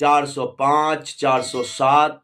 405, 407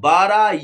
12,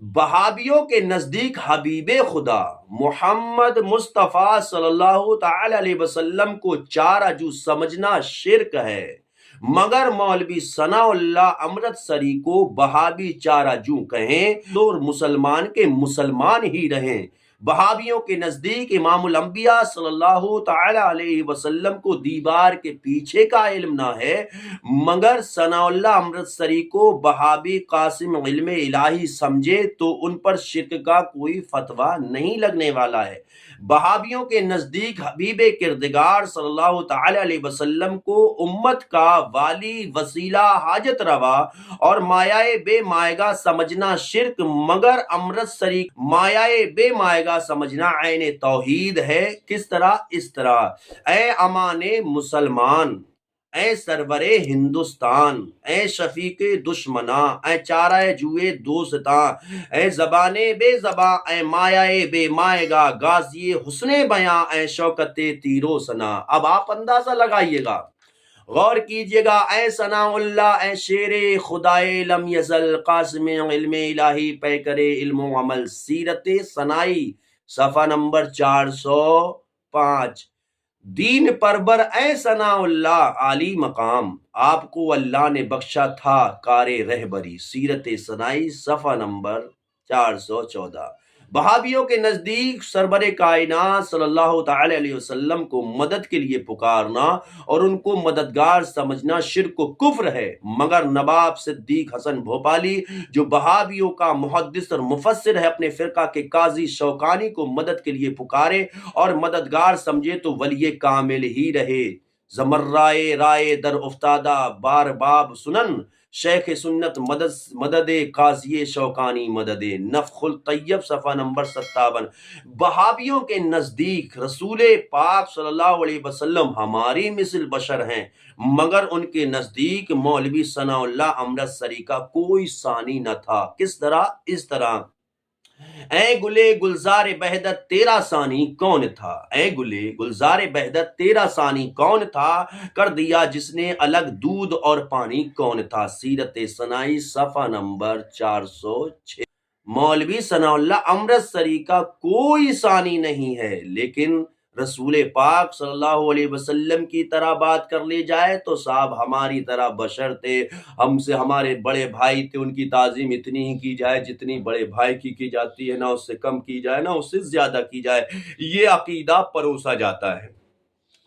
بہابیوں کے نزدیک حبیب خدا محمد مصطفیٰ صلی اللہ تعالی علیہ وسلم کو چارہ جو سمجھنا شرک ہے، مگر مولوی ثناء اللہ امرتسری کو بہابی چارہ جو کہیں تو مسلمان کے مسلمان ہی رہیں۔ بہابیوں کے نزدیک امام الانبیاء صلی اللہ تعالی علیہ وسلم کو دیوار کے پیچھے کا علم نہ ہے، مگر ثناء اللہ امرتسری کو بہابی قاسم علم الہی سمجھے تو ان پر شرک کا کوئی فتویٰ نہیں لگنے والا ہے۔ بہابیوں کے نزدیک حبیب کردگار صلی اللہ تعالی علیہ وسلم کو امت کا والی، وسیلہ، حاجت روا اور مایہ بے مایگا سمجھنا شرک، مگر امرتسری مایہ بے مایگا سمجھنا عین توحید ہے۔ کس طرح؟ اس طرح: اے امان مسلمان، اے سرور ہندوستان، اے شفیق دشمناں، اے چارہ جوئے دوستاں، اے زبان بے زباں، اے مایہ بے مایگا، غازی حسن بیاں، اے شوکت تیرو سنا۔ اب آپ اندازہ لگائیے گا، غور کیجئے گا، اے ثناء اللہ، اے شیر خدائے لم یزل، قاسم علم الہی، پیکر علم و عمل، سیرت ثنائی، صفحہ نمبر 405۔ دین پربر اے ثناء اللہ، عالی مقام، آپ کو اللہ نے بخشا تھا کار رہبری، سیرت ثنائی، صفحہ نمبر 414۔ بہابیوں کے نزدیک سربر کائنات صلی اللہ تعالی علیہ وسلم کو مدد کے لیے پکارنا اور ان کو مددگار سمجھنا شرک و کفر ہے، مگر نواب صدیق حسن بھوپالی جو بہابیوں کا محدث اور مفسر ہے، اپنے فرقہ کے قاضی شوکانی کو مدد کے لیے پکارے اور مددگار سمجھے تو ولی کامل ہی رہے۔ زمرائے رائے در افتادہ بار باب سنن، شیخ سنت مدد قاضی شوکانی مدد، نفخ الطیب، صفحہ نمبر 57۔ بہابیوں کے نزدیک رسول پاک صلی اللہ علیہ وسلم ہماری مثل بشر ہیں، مگر ان کے نزدیک مولوی ثناء اللہ امرتسری کا کوئی ثانی نہ تھا۔ کس طرح؟ اس طرح: اے گلے گلزار بہدت تیرا ثانی کون تھا، اے گلے گلزار بہدت تیرا ثانی کون تھا، کر دیا جس نے الگ دودھ اور پانی کون تھا، سیرت ثنائی، صفحہ نمبر 406۔ مولوی ثناء اللہ امرتسری کا کوئی ثانی نہیں ہے، لیکن رسول پاک صلی اللہ علیہ وسلم کی طرح بات کر لی جائے تو صاحب ہماری طرح بشر تھے، ہم سے ہمارے بڑے بھائی تھے، ان کی تعظیم اتنی ہی کی جائے جتنی بڑے بھائی کی جاتی ہے، نہ اس سے کم کی جائے نہ اس سے زیادہ کی جائے، یہ عقیدہ پروسا جاتا ہے۔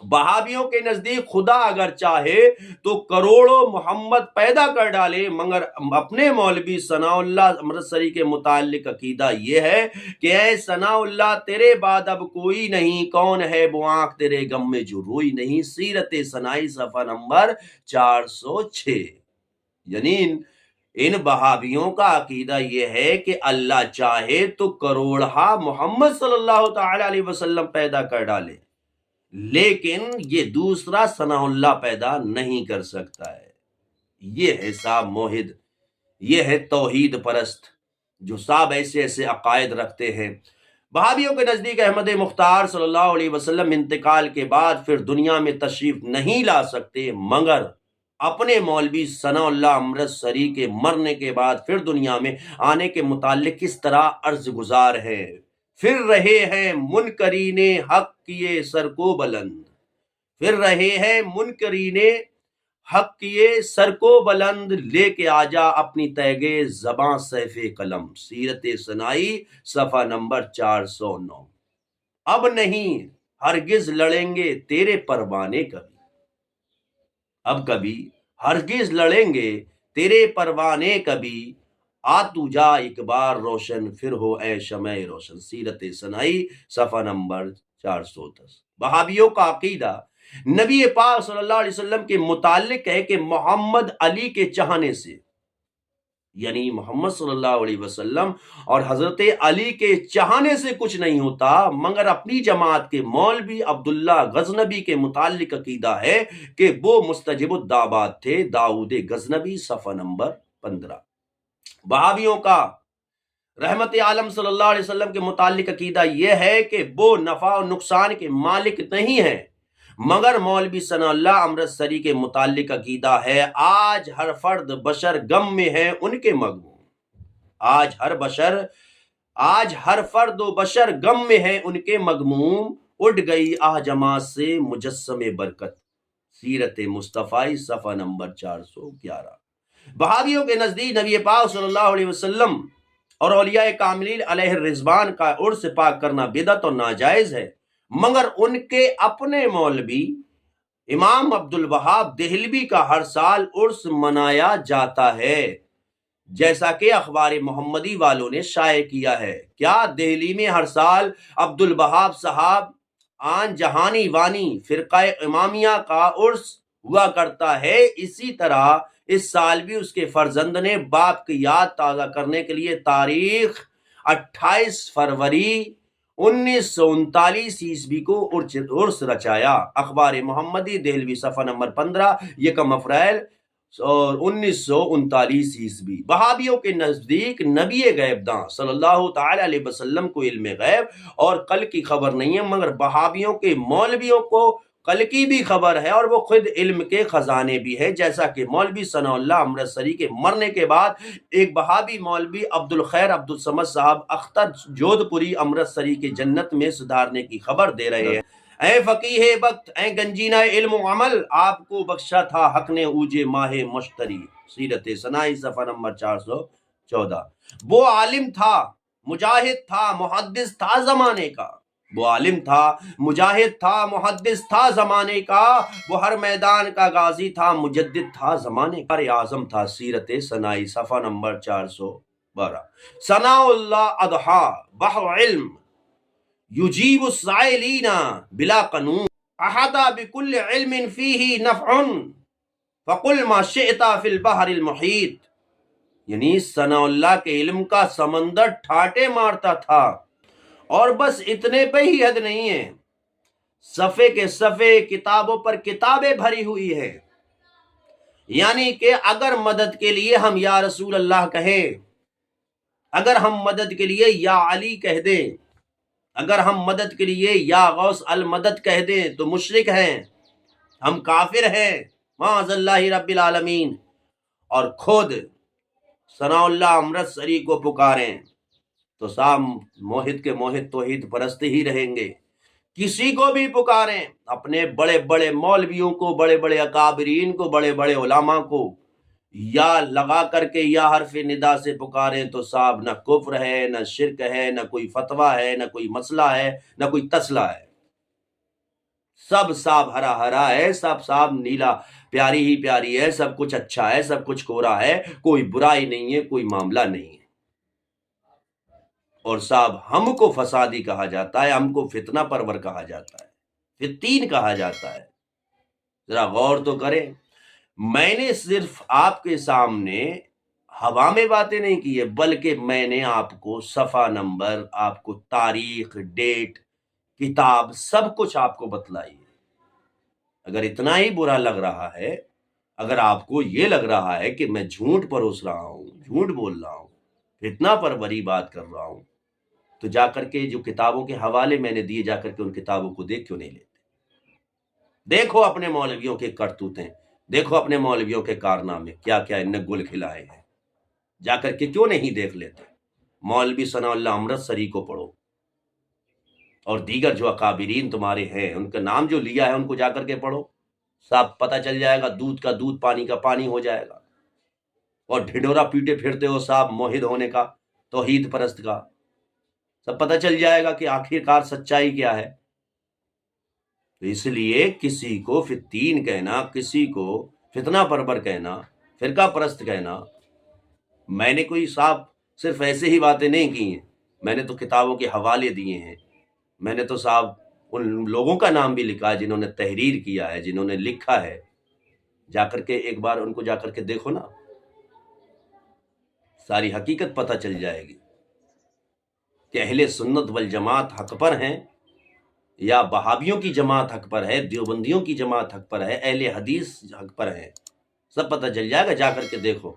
بہابیوں کے نزدیک خدا اگر چاہے تو کروڑوں محمد پیدا کر ڈالے، مگر اپنے مولوی ثناء اللہ امرتسری کے متعلق عقیدہ یہ ہے کہ اے ثناء اللہ، تیرے بعد اب کوئی نہیں، کون ہے وہ آنکھ تیرے غم میں جو روئی نہیں، سیرت ثنائی، صفحہ نمبر 406۔ یعنی ان بہابیوں کا عقیدہ یہ ہے کہ اللہ چاہے تو کروڑہا محمد صلی اللہ تعالی علیہ وسلم پیدا کر ڈالے، لیکن یہ دوسرا ثناء اللہ پیدا نہیں کر سکتا ہے۔ یہ ہے صاحب موحد، یہ ہے توحید پرست جو صاحب ایسے عقائد رکھتے ہیں۔ بہابیوں کے نزدیک احمد مختار صلی اللہ علیہ وسلم انتقال کے بعد پھر دنیا میں تشریف نہیں لا سکتے، مگر اپنے مولوی ثناء اللہ امرتسری کے مرنے کے بعد پھر دنیا میں آنے کے متعلق کس طرح عرض گزار ہے: پھر رہے ہیں منکرین حق کیے سر کو بلند، پھر رہے ہیں منکرین حق کیے سر کو بلند، لے کے آجا اپنی تیغ زباں سیف قلم، سیرت ثنائی، صفحہ نمبر 409۔ اب نہیں ہرگز لڑیں گے تیرے پروانے کبھی، اب کبھی ہرگز لڑیں گے تیرے پروانے کبھی، آ تو جا ایک بار روشن، پھر ہو اے شمع روشن، سیرت ثنائی، صفحہ نمبر 410۔ بہابیوں کا عقیدہ نبی پاک صلی اللہ علیہ وسلم کے متعلق ہے کہ محمد علی کے چاہنے سے، یعنی محمد صلی اللہ علیہ وسلم اور حضرت علی کے چاہنے سے کچھ نہیں ہوتا، مگر اپنی جماعت کے مولوی عبداللہ غزنبی کے متعلق عقیدہ ہے کہ وہ مستجب الدعوات تھے، داؤد غزنبی، صفحہ نمبر 15۔ بہابیوں کا رحمت عالم صلی اللہ علیہ وسلم کے متعلق عقیدہ یہ ہے کہ وہ نفع و نقصان کے مالک نہیں ہیں، مگر مولوی ثناء اللہ امرتسری کے متعلق عقیدہ ہے آج ہر فرد بشر غم میں ہے ان کے مغموم، آج ہر فرد و بشر غم میں ہے ان کے مغموم، اٹھ گئی آہجما سے مجسم برکت۔ سیرت مصطفی صفحہ نمبر 411۔ بہائیوں کے نزدیک نبی پاک صلی اللہ علیہ وسلم اور اولیاء کاملین علیہ الرضوان کا عرس پاک کرنا بدعت اور ناجائز ہے، مگر ان کے اپنے مولوی امام عبد الوہاب دہلوی کا ہر سال عرس منایا جاتا ہے، جیسا کہ اخبار محمدی والوں نے شائع کیا ہے۔ کیا دہلی میں ہر سال عبد الوہاب صاحب آن جہانی وانی فرقہ امامیہ کا عرس ہوا کرتا ہے؟ اسی طرح اس سال بھی اس کے فرزند نے باپ کی یاد تازہ کرنے کے لیے تاریخ 28 فروری 1939 عیسوی کو عرس رچایا۔ اخبار محمدی دہلوی صفحہ نمبر 15 یکم اپریل اور 1939 عیسوی۔ وہابیوں کے نزدیک نبی غیب داں صلی اللہ تعالی علیہ وسلم کو علم غیب اور کل کی خبر نہیں ہے، مگر وہابیوں کے مولویوں کو کل کی بھی خبر ہے اور وہ خود علم کے خزانے بھی ہے، جیسا کہ مولوی ثناء اللہ امرتسری کے مرنے کے بعد ایک وہابی مولوی عبد الخیر عبد الصمد صاحب اختر جودھپوری امرتسری کے جنت میں سدھارنے کی خبر دے رہے ہیں۔ اے فقیہ وقت، اے گنجینہ علم و عمل، آپ کو بخشا تھا حق نے اوجے ماہ مشتری۔ سیرت ثنائی صفحہ نمبر 414۔ وہ عالم تھا، مجاہد تھا، محدث تھا زمانے کا۔ وہ عالم تھا، مجاہد تھا، محدث تھا زمانے کا، وہ ہر میدان کا غازی تھا، مجدد تھا زمانے کا، اعظم تھا۔ سیرت ثنائی صفحہ نمبر 412۔ ثناء اللہ اضحیٰ بحر علم یجیب السائلین بلا قانون، احاطہ بکل علم فیہ نفع فقل ما شئت فی البحر المحیط۔ یعنی ثناء اللہ کے علم کا سمندر ٹھاٹے مارتا تھا، اور بس اتنے پہ ہی حد نہیں ہے، صفحے کے صفحے کتابوں پر کتابیں بھری ہوئی ہے۔ یعنی کہ اگر مدد کے لیے ہم یا رسول اللہ کہیں، اگر ہم مدد کے لیے یا علی کہہ دیں، اگر ہم مدد کے لیے یا غوث المدد کہہ دیں تو مشرک ہیں، ہم کافر ہیں، معاذ اللہ رب العالمین، اور خود ثناء اللہ امرتسری کو پکاریں تو صاحب موحد کے موحد توحید پرست ہی رہیں گے۔ کسی کو بھی پکاریں، اپنے بڑے بڑے مولویوں کو، بڑے بڑے اکابرین کو، بڑے بڑے علماء کو یا لگا کر کے یا حرف ندا سے پکاریں تو صاحب نہ کفر ہے، نہ شرک ہے، نہ کوئی فتویٰ ہے، نہ کوئی مسئلہ ہے، نہ کوئی تسلہ ہے، سب صاحب ہرا ہرا ہے، سب صاحب نیلا پیاری ہی پیاری ہے، سب کچھ اچھا ہے، سب کچھ کورا ہے، کوئی برائی نہیں ہے، کوئی معاملہ نہیں ہے۔ اور صاحب ہم کو فسادی کہا جاتا ہے، ہم کو فتنہ پرور کہا جاتا ہے، فتین کہا جاتا ہے۔ ذرا غور تو کریں، میں نے صرف آپ کے سامنے ہوا میں باتیں نہیں کی ہے، بلکہ میں نے آپ کو صفحہ نمبر، آپ کو تاریخ، ڈیٹ، کتاب، سب کچھ آپ کو بتلائی ہے۔ اگر اتنا ہی برا لگ رہا ہے، اگر آپ کو یہ لگ رہا ہے کہ میں جھوٹ پروس رہا ہوں، جھوٹ بول رہا ہوں، فتنہ پروری بات کر رہا ہوں، تو جا کر کے جو کتابوں کے حوالے میں نے دیے، جا کر کے ان کتابوں کو دیکھ کیوں نہیں لیتے؟ دیکھو اپنے مولویوں کے کرتوتیں، دیکھو اپنے مولویوں کے کارنامے، کیا کیا ان نے گل کھلائے ہیں، جا کر کے کیوں نہیں دیکھ لیتے؟ مولوی ثناء اللہ امرتسری کو پڑھو، اور دیگر جو اکابرین تمہارے ہیں ان کا نام جو لیا ہے ان کو جا کر کے پڑھو، صاحب پتہ چل جائے گا، دودھ کا دودھ، پانی کا پانی ہو جائے گا۔ اور ڈھڈورا پیٹے پھرتے ہو صاحب موحد ہونے کا، توحید پرست کا، سب پتہ چل جائے گا کہ آخرکار سچائی کیا ہے۔ تو اس لیے کسی کو فتین کہنا، کسی کو فتنہ پرور کہنا، فرقہ پرست کہنا، میں نے کوئی صاحب صرف ایسے ہی باتیں نہیں کی ہیں، میں نے تو کتابوں کے حوالے دیے ہیں، میں نے تو صاحب ان لوگوں کا نام بھی لکھا ہے جنہوں نے تحریر کیا ہے، جنہوں نے لکھا ہے، جا کر کے ایک بار ان کو جا کر کے دیکھو نا، ساری حقیقت پتہ چل جائے گی کہ اہل سنت والجماعت حق پر ہیں یا وہابیوں کی جماعت حق پر ہے، دیوبندیوں کی جماعت حق پر ہے، اہل حدیث حق پر ہے، سب پتہ چل جائے گا، جا کر کے دیکھو۔